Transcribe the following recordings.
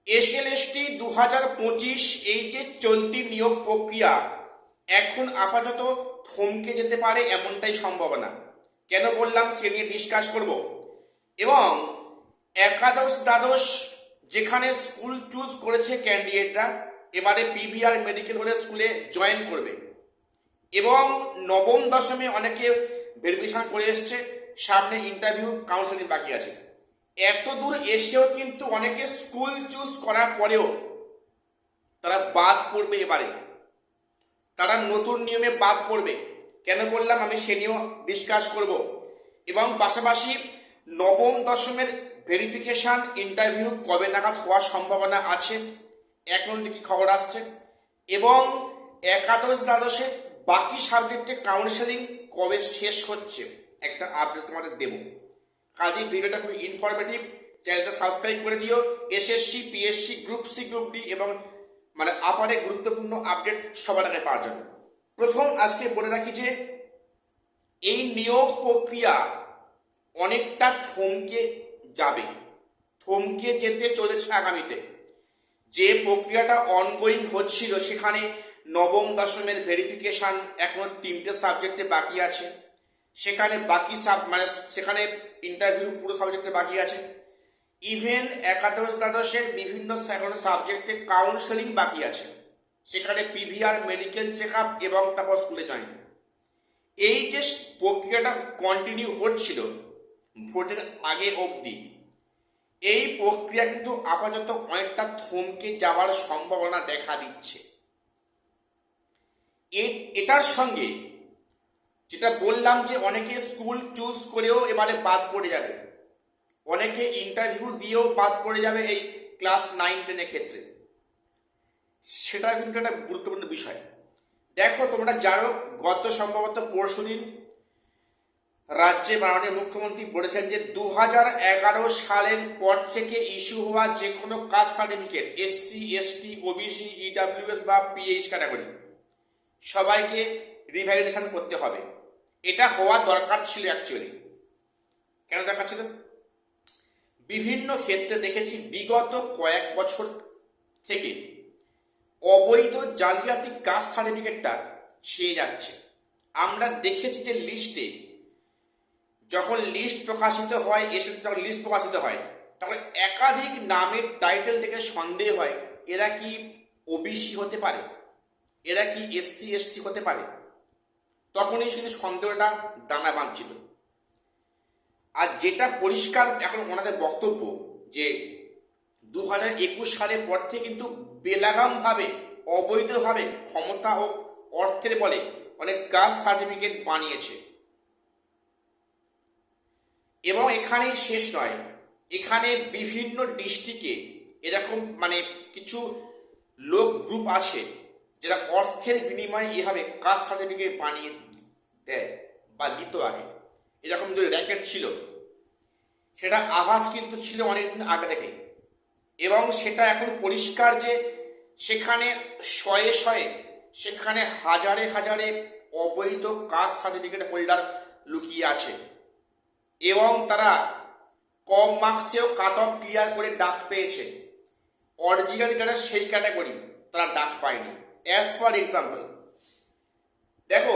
SLST 2025 এই যে চলতি নিয়োগ প্রক্রিয়া এখন আপাতত থমকে যেতে পারে এমনটাই সম্ভাবনা। কেন বললাম সে নিয়ে ডিসকাস করব। এবং একাদশ দ্বাদশ যেখানে স্কুল চুজ করেছে ক্যান্ডিডেটরা এবারে পিভিআর মেডিকেল হলে স্কুলে জয়েন করবে এবং নবম দশমে অনেকে ভেরিফিকেশন করে এসছে, সামনে ইন্টারভিউ কাউন্সেলিং বাকি আছে। এত দূর এসেও কিন্তু অনেকে স্কুল চুজ করার পরেও তারা বাদ পড়বে, এবারে তারা নতুন নিয়মে বাদ পড়বে। কেন বললাম আমি সে নিয়েও ডিসকাস করব। এবং পাশাপাশি নবম দশমের ভেরিফিকেশান ইন্টারভিউ কবে নাগাদ হওয়ার সম্ভাবনা আছে, এখন কি খবর আসছে, এবং একাদশ দ্বাদশের বাকি সাবজেক্টে কাউন্সেলিং কবে শেষ হচ্ছে একটা আপডেট তোমাদের দেব। কাজেই ভিডিওটা খুবই ইনফরমেটিভ, চ্যানেলটা সাবস্ক্রাইব করে দিও। SSC, PSC, group C, group D এবং আপারে গুরুত্বপূর্ণ আপডেট সবার আগে পাওয়ার জন্য প্রথম আজকে বলে রাখি যে এই নিয়োগ প্রক্রিয়া অনেকটা থমকে যাবে, থমকে যেতে চলেছে আগামীতে। যে প্রক্রিয়াটা অনগোয়িং হচ্ছিল সেখানে নবম দশমের ভেরিফিকেশান এখনো 3টে সাবজেক্টে বাকি আছে, সেখানে বাকি সেখানে ইন্টারভিউ পুরো সাবজেক্টে বাকি আছে। ইভেন একাদশ দ্বাদশের বিভিন্ন সাবজেক্টে কাউন্সেলিং বাকি আছে, সেখানে পিভিআর মেডিকেল চেক আপ এবং তারপর স্কুলে জয়েন। এই যে প্রক্রিয়াটা কন্টিনিউ হচ্ছিল ভোটের আগে অবধি, এই প্রক্রিয়া কিন্তু আপাতত অনেকটা থমকে যাওয়ার সম্ভাবনা দেখা দিচ্ছে। এটার সঙ্গে যেটা বললাম যে অনেকে স্কুল চুজ করেও এবারে বাদ পড়ে যাবে, অনেকে ইন্টারভিউ দিয়েও বাদ পড়ে যাবে এই ক্লাস 9-10 ক্ষেত্রে, সেটা কিন্তু একটা গুরুত্বপূর্ণ বিষয়। দেখো তোমরা জানো গত সম্ভবত পরশুদিন রাজ্যে মাননীয় মুখ্যমন্ত্রী বলেছেন যে 2011 সালের পর থেকে ইস্যু হওয়া যে কোনো caste certificate SC, ST, OBC, EWS বা পিএইচ ক্যাটাগরি সবাইকে রিভ্যালিডেশন করতে হবে। এটা হওয়া দরকার ছিল অ্যাকচুয়ালি। কেন দরকার ছিল? বিভিন্ন ক্ষেত্রে দেখেছি বিগত কয়েক বছর থেকে অবৈধ জালিয়াতি কাস্ট সার্টিফিকেটটা ছেয়ে যাচ্ছে। আমরা দেখেছি যে লিস্টে যখন লিস্ট প্রকাশিত হয়, যখন লিস্ট প্রকাশিত হয় তখন একাধিক নামের টাইটেল থেকে সন্দেহ হয় এরা কি ওবিসি হতে পারে, এরা কি এসসি এসটি হতে পারে। তখনই কিন্তু সন্দেহটা দানা বাঁধছিল। আর যেটা পরিষ্কার এখন ওনাদের বক্তব্য যে 2021 সালের পর থেকে কিন্তু বেলাগামভাবে অবৈধভাবে ক্ষমতা ও অর্থের বলে অনেক কাস্ট সার্টিফিকেট বানিয়েছে। এবং এখানেই শেষ নয়, এখানে বিভিন্ন ডিস্ট্রিক্টে এরকম কিছু লোক গ্রুপ আছে যারা অর্থের বিনিময়ে এভাবে কাস্ট সার্টিফিকেট বানিয়ে দেয় বা দিত আগে। এরকম যে র্যাকেট ছিল সেটা আভাস কিন্তু ছিল অনেকদিন আগে থেকে, এবং সেটা এখন পরিষ্কার যে সেখানে শয়ে শয়ে, সেখানে হাজারে হাজারে অবৈধ কাস্ট সার্টিফিকেট হোল্ডার লুকিয়ে আছে এবং তারা কম মার্কসেও কাট অফ ক্লিয়ার করে ডাক পেয়েছে। অরিজিনাল যারা সেই ক্যাটাগরি তারা ডাক পায়নি। অ্যাজ ফর এক্সাম্পল দেখো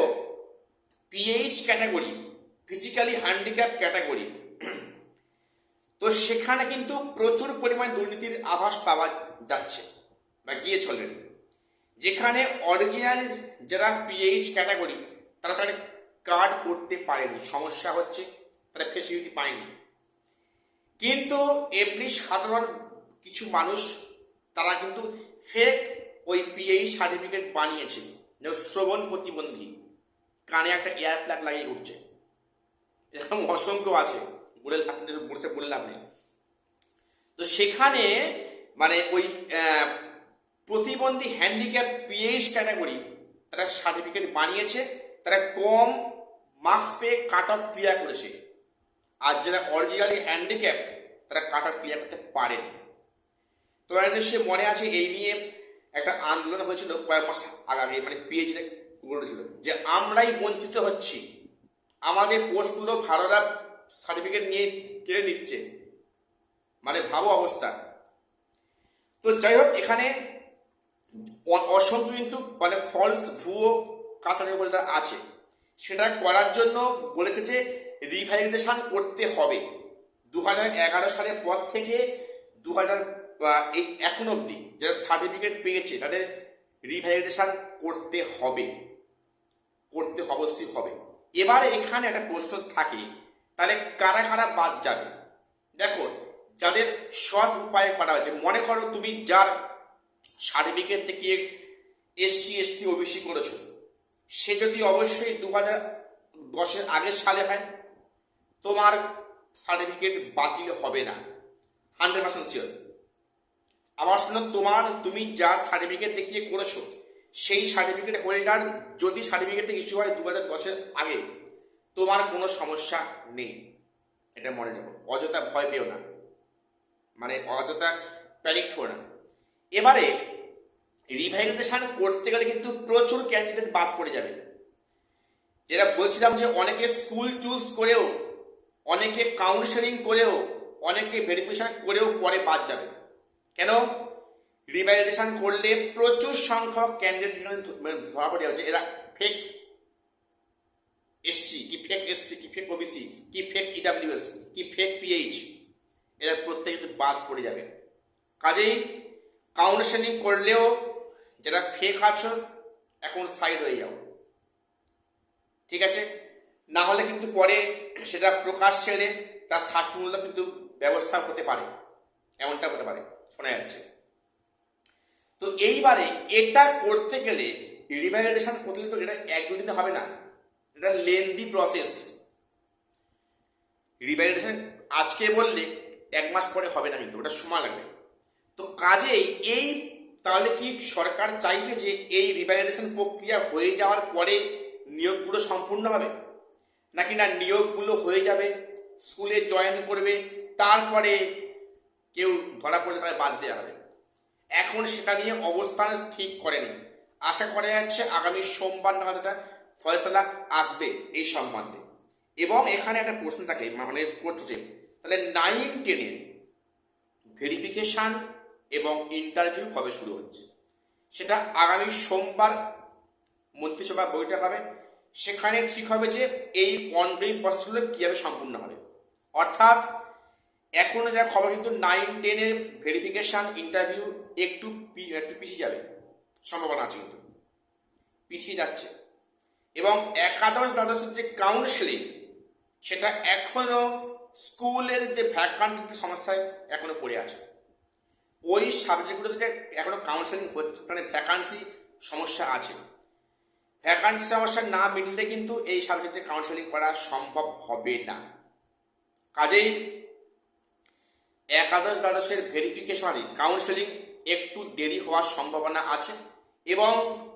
pH category, physically handicap category, তো সেখানে কিন্তু প্রচুর পরিমাণে দুর্নীতির আভাস পাওয়া যাচ্ছে বা গিয়েছে অলরেডি। যেখানে অরিজিনাল যারা পিএইচ ক্যাটাগরি তারা সেখানে কার্ড করতে পারেনি, সমস্যা হচ্ছে, তারা ফেসিলিটি পায়নি। কিন্তু এমনি সাধারণ কিছু মানুষ তারা কিন্তু ফেক ওই পিএইচ সার্টিফিকেট বানিয়েছে। শ্রবণ প্রতিবন্ধী, কানে একটা এয়ার প্লাগ লাগিয়ে ঘুরছে, এরকম অসংখ্য আছে, বলে লাভ নেই। তো সেখানে ওই প্রতিবন্ধী হ্যান্ডিক্যাপ পিএইচ ক্যাটাগরি তারা সার্টিফিকেট বানিয়েছে, তারা কম মার্কস পেয়ে কাট অফ ক্লিয়ার করেছে। আর যারা অরিজিনালি হ্যান্ডিক্যাপ তারা কাট অফ ক্লিয়ার করতে পারেনি। তোমার নিশ্চয়ই মনে আছে এই নিয়ে একটা আন্দোলন হয়েছিল কয়েক মাস আগে, পিএইচ করেছিল যে আমরাই বঞ্চিত হচ্ছি, আমাদের পোস্টগুলো ভালোরা সার্টিফিকেট নিয়ে কেড়ে নিচ্ছে। ভাবো অবস্থা। তো যাই হোক, এখানে অসংখ্য কিন্তু মানে ফলস ভুয়ো কাস্ট সার্টিফিকেট বলে আছে, সেটা করার জন্য বলেছে যে রিভ্যালিডেশন করতে হবে। 2011 সালের পর থেকে 2001 অবধি যারা সার্টিফিকেট পেয়েছে তাদের রিভ্যালিডেশন করতে হবে, অবশ্যই হবে। এবারে এখানে একটা প্রশ্ন থাকে, তাহলে কারা কারা বাদ যাবে? দেখো, যাদের সৎ উপায়ে করা হয়েছে, মনে করো তুমি যার সার্টিফিকেট থেকে SC ST OBC করেছো, সে যদি অবশ্যই 2010-এর আগের সালে হয়, তোমার সার্টিফিকেট বাতিল হবে না, 100% শিওর। আবার শুনো, তুমি যার সার্টিফিকেট দেখিয়ে করেছো সেই সার্টিফিকেট হোল্ডার যদি সার্টিফিকেটটা ইস্যু হয় 2010-এর আগে, তোমার কোনো সমস্যা নেই, এটা মনে রাখো। অযথা ভয় পেও না, মানে অযথা প্যানিক হো না। এবারে রিভ্যালিডেশন করতে গেলে কিন্তু প্রচুর ক্যান্ডিডেট বাদ পড়ে যাবে। যেটা বলছিলাম যে অনেকে স্কুল চুজ করেও, অনেকে কাউন্সেলিং করেও, অনেকে ভেরিফিকেশন করেও পরে বাদ যাবে। কেন? রিভ্যালিডেশন করলে প্রচুর সংখ্যক ক্যান্ডিডেট ধরা পড়ে যাচ্ছে এরা ফেক SC কি ফেক ST কি ফেক OBC কি ফেক EWS কি ফেক PH, এরা প্রত্যেক কিন্তু বাদ পড়ে যাবে। কাজেই কাউন্সেলিং করলেও যারা ফেক আছো এখন সাইড হয়ে যাও, ঠিক আছে? না হলে কিন্তু পরে সেটা প্রকাশ ছেড়ে তার শাস্তিমূল্য কিন্তু ব্যবস্থা হতে পারে, এমনটা হতে পারে, শোনা যাচ্ছে। তো এইবারে এটা করতে গেলে রিভ্যালিডেশন করতে গেলে এটা 1-2 দিনে হবে না, এটা লেন্দি প্রসেস। রিভ্যালিডেশন আজকে বললে 1 মাস পরে হবে না, কিন্তু ওটা সময় লাগবে। তো কাজেই তাহলে কি সরকার চাইবে যে এই রিভ্যালিডেশন প্রক্রিয়া হয়ে যাওয়ার পরে নিয়োগগুলো সম্পূর্ণ হবে, নাকি না নিয়োগগুলো হয়ে যাবে, স্কুলে জয়েন করবে, তারপরে কেউ ধরা পড়লে তাকে বাদ দেওয়া হবে? এখন সেটা নিয়ে অবস্থান ঠিক করেনি। আশা করা যাচ্ছে আগামী সোমবার নাগাদ একটা ফয়সলা আসবে এই সম্বন্ধে। এবং এখানে একটা প্রশ্ন থাকে, মানে করছে, তাহলে 9-10-এর ভেরিফিকেশন এবং ইন্টারভিউ কবে শুরু হচ্ছে? সেটা আগামী সোমবার মন্ত্রিসভা বৈঠক হবে, সেখানে ঠিক হবে যে এই অনগোয়িং প্রসেসগুলো কীভাবে সম্পূর্ণ হবে। অর্থাৎ এখনো যা খবর, কিন্তু 9-10-এর ভেরিফিকেশন ইন্টারভিউ একটু পিছিয়ে যাবে, সম্ভাবনা আছে, কিন্তু পিছিয়ে যাচ্ছে। এবং 11-12-এর যে কাউন্সেলিং, সেটা এখনো স্কুলের যে ভ্যাকান্সির সমস্যায় এখনো পড়ে আছে। ওই সাবজেক্টগুলোতে এখনো কাউন্সেলিং হচ্ছে, মানে ভ্যাকান্সি সমস্যা আছে। ভ্যাকান্সি সমস্যা না মিললে কিন্তু এই সাবজেক্টে কাউন্সেলিং করা সম্ভব হবে না। কাজেই 11-12-এর ভেরিফিকেশনে কাউন্সেলিং একটু দেরি হওয়ার সম্ভাবনা আছে, এবং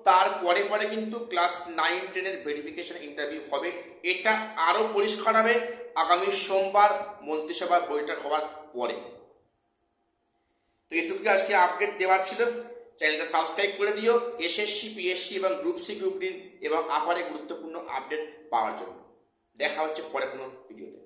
তারপরে কিন্তু ক্লাস 9-10-এর ভেরিফিকেশন ইন্টারভিউ হবে। এটা আরও পরিষ্কার হবে আগামী সোমবার মন্ত্রিসভা বৈঠক হওয়ার পরে। তো এটুকু আজকে আপডেট দেওয়ার ছিল। চ্যানেলটা সাবস্ক্রাইব করে দিও SSC PSC এবং গ্রুপ C গ্রুপ D এবং আপারে গুরুত্বপূর্ণ আপডেট পাওয়ার জন্য। দেখা হচ্ছে পরে কোনো ভিডিওতে।